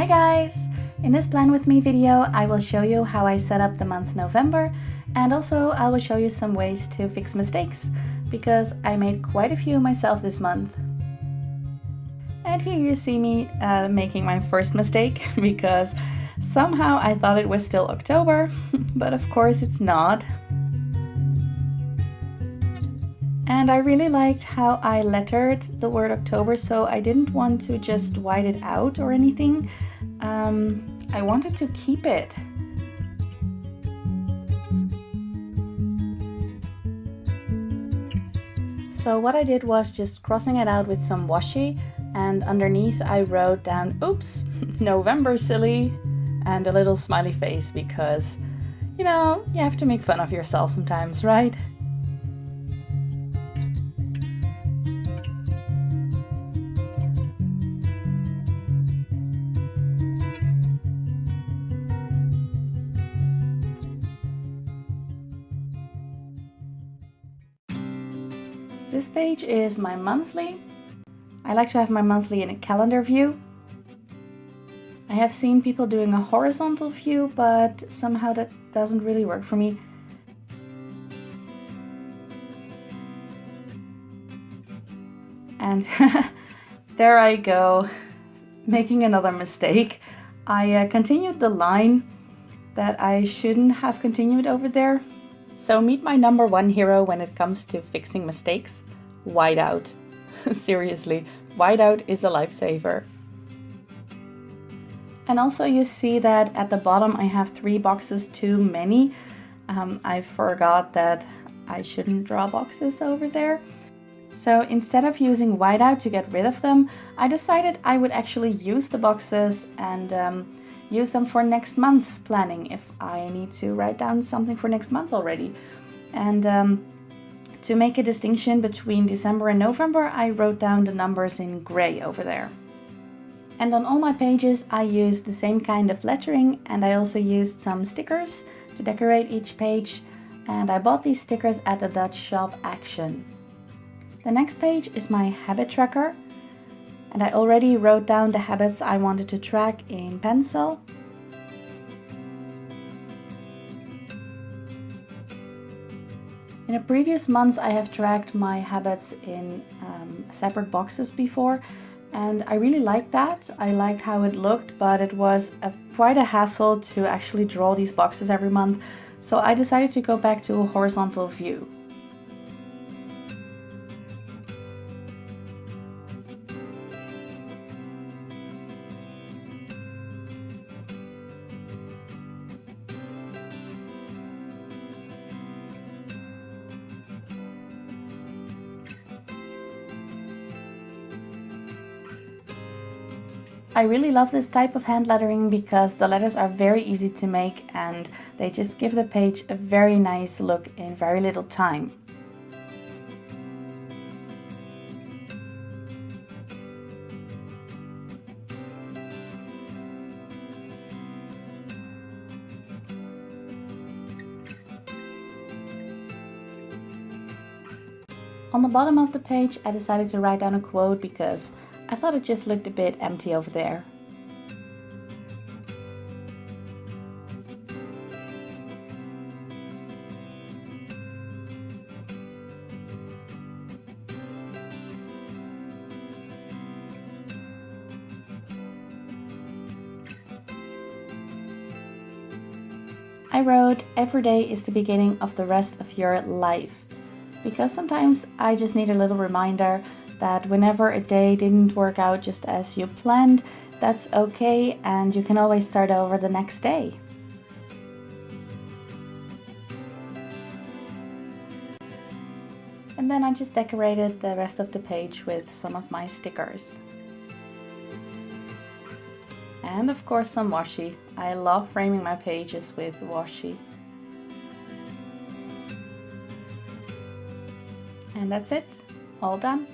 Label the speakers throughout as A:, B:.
A: Hi guys! In this Plan With Me video, I will show you how I set up the month November, and also I will show you some ways to fix mistakes, because I made quite a few myself this month. And here you see me making my first mistake, because somehow I thought it was still October, but of course it's not. And I really liked how I lettered the word October, so I didn't want to just white it out or anything. I wanted to keep it. So what I did was just crossing it out with some washi, and underneath I wrote down, oops, November silly, and a little smiley face, because, you know, you have to make fun of yourself sometimes, right? This page is my monthly. I like to have my monthly in a calendar view. I have seen people doing a horizontal view, but somehow that doesn't really work for me. And there I go, making another mistake. I continued the line that I shouldn't have continued over there. So meet my number one hero when it comes to fixing mistakes, whiteout. Seriously, whiteout is a lifesaver. And also you see that at the bottom I have 3 boxes too many. I forgot that I shouldn't draw boxes over there. So instead of using whiteout to get rid of them, I decided I would actually use the boxes and use them for next month's planning if I need to write down something for next month already. And to make a distinction between December and November, I wrote down the numbers in gray over there. And on all my pages I used the same kind of lettering, and I also used some stickers to decorate each page, and I bought these stickers at the Dutch shop Action. The next page is my habit tracker. And I already wrote down the habits I wanted to track in pencil. In the previous months I have tracked my habits in separate boxes before, and I really liked that. I liked how it looked, but it was quite a hassle to actually draw these boxes every month, so I decided to go back to a horizontal view. I really love this type of hand lettering because the letters are very easy to make and they just give the page a very nice look in very little time. On the bottom of the page I decided to write down a quote because I thought it just looked a bit empty over there. I wrote, every day is the beginning of the rest of your life, because sometimes I just need a little reminder that whenever a day didn't work out just as you planned, that's okay, and you can always start over the next day. And then I just decorated the rest of the page with some of my stickers. And of course some washi. I love framing my pages with washi. And that's it, all done.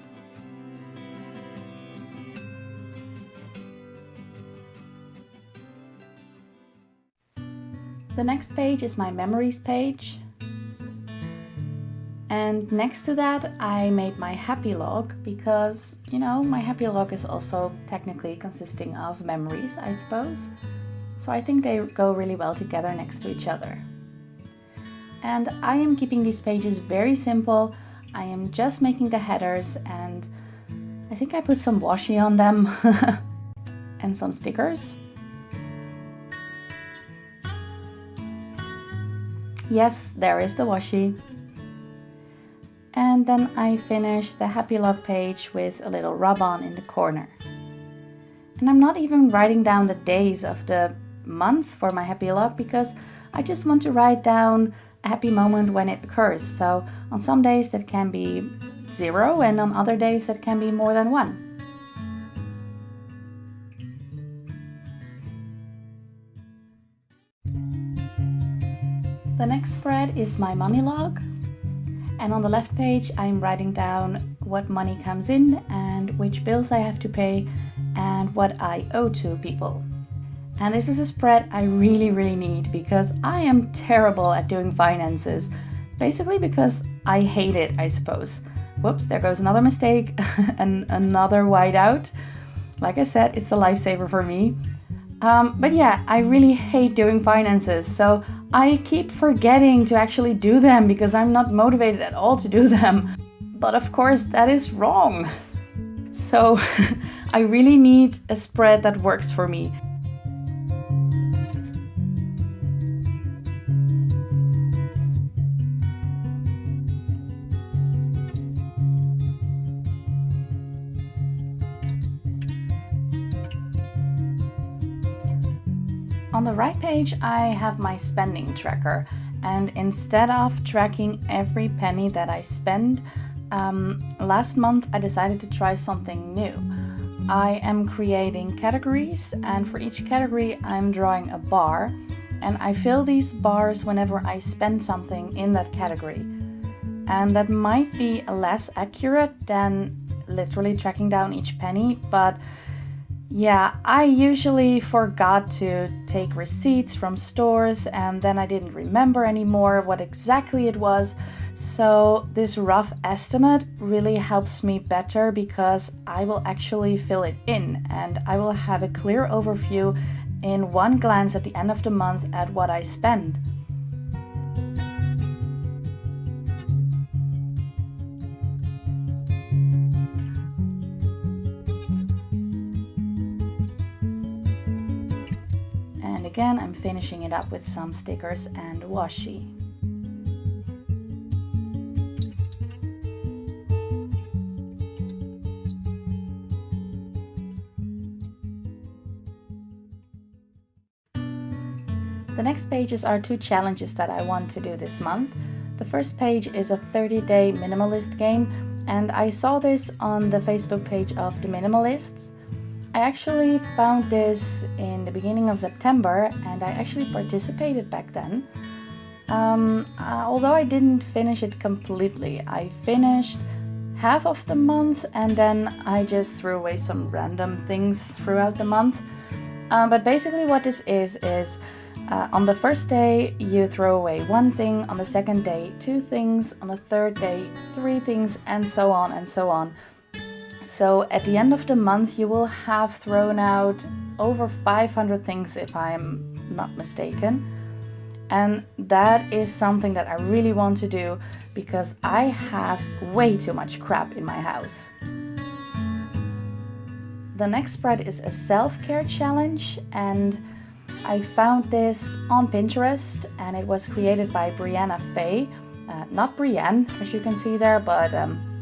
A: The next page is my memories page. And next to that, I made my happy log because, you know, my happy log is also technically consisting of memories, I suppose. So I think they go really well together next to each other. And I am keeping these pages very simple. I am just making the headers, and I think I put some washi on them and some stickers. Yes, there is the washi. And then I finished the happy log page with a little rub-on in the corner. And I'm not even writing down the days of the month for my happy log because I just want to write down a happy moment when it occurs. So on some days that can be 0 and on other days that can be more than 1. The next spread is my money log. And on the left page, I'm writing down what money comes in and which bills I have to pay and what I owe to people. And this is a spread I really need because I am terrible at doing finances. Basically because I hate it, I suppose. Whoops, there goes another mistake and another whiteout. Like I said, it's a lifesaver for me. But yeah, I really hate doing finances, so I keep forgetting to actually do them because I'm not motivated at all to do them. But of course, that is wrong. So I really need a spread that works for me. On the right page, I have my spending tracker, and instead of tracking every penny that I spend, last month I decided to try something new. I am creating categories, and for each category I'm drawing a bar, and I fill these bars whenever I spend something in that category. And that might be less accurate than literally tracking down each penny, but yeah, I usually forgot to take receipts from stores and then I didn't remember anymore what exactly it was. So this rough estimate really helps me better because I will actually fill it in and I will have a clear overview in one glance at the end of the month at what I spend. Again, I'm finishing it up with some stickers and washi. The next pages are 2 challenges that I want to do this month. The first page is a 30-day minimalist game, and I saw this on the Facebook page of the Minimalists. I actually found this in the beginning of September and I actually participated back then. Although I didn't finish it completely. I finished half of the month and then I just threw away some random things throughout the month. But basically what this is on the first day you throw away 1 thing, on the second day 2 things, on the third day 3 things, and so on and so on. So at the end of the month you will have thrown out over 500 things if I'm not mistaken. And that is something that I really want to do because I have way too much crap in my house. The next spread is a self-care challenge and I found this on Pinterest and it was created by Brianna Faye. Not Brienne, as you can see there, but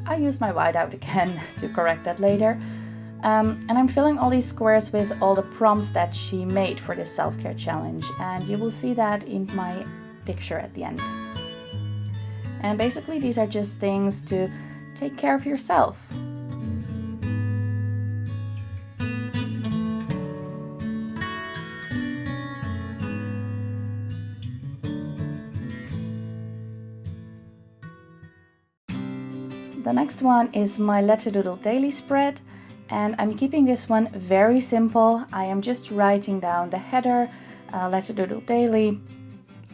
A: I used my whiteout again to correct that later. And I'm filling all these squares with all the prompts that she made for this self-care challenge, and you will see that in my picture at the end. And basically these are just things to take care of yourself. The next one is my Letter Doodle daily spread, and I'm keeping this one very simple. I am just writing down the header, Letter Doodle daily,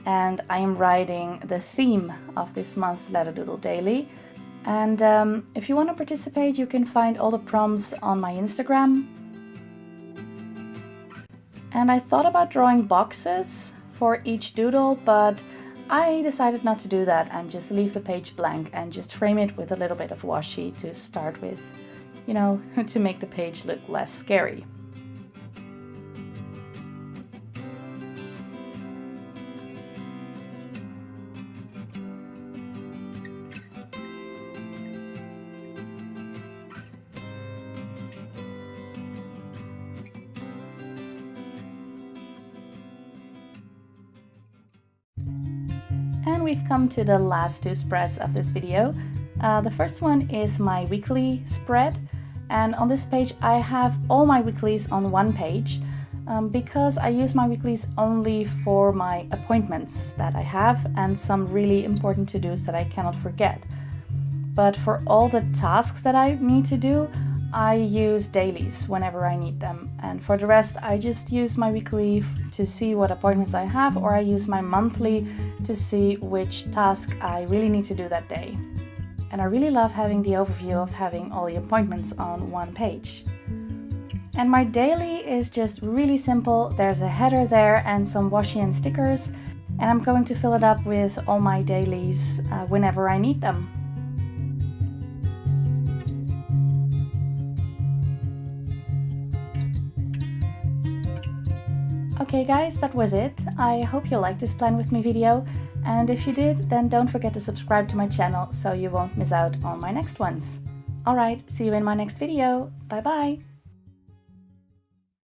A: and I am writing the theme of this month's Letter Doodle Daily. And if you want to participate, you can find all the prompts on my Instagram. And I thought about drawing boxes for each doodle, but I decided not to do that and just leave the page blank and just frame it with a little bit of washi to start with, you know, to make the page look less scary. And we've come to the last two spreads of this video. The first one is my weekly spread, and on this page I have all my weeklies on one page because I use my weeklies only for my appointments that I have and some really important to-dos that I cannot forget. But for all the tasks that I need to do, I use dailies whenever I need them, and for the rest I just use my weekly to see what appointments I have, or I use my monthly to see which task I really need to do that day. And I really love having the overview of having all the appointments on one page. And my daily is just really simple. There's a header there and some washi and stickers, and I'm going to fill it up with all my dailies whenever I need them. Okay guys, that was it. I hope you liked this Plan With Me video, and if you did, then don't forget to subscribe to my channel so you won't miss out on my next ones. Alright, see you in my next video. Bye bye!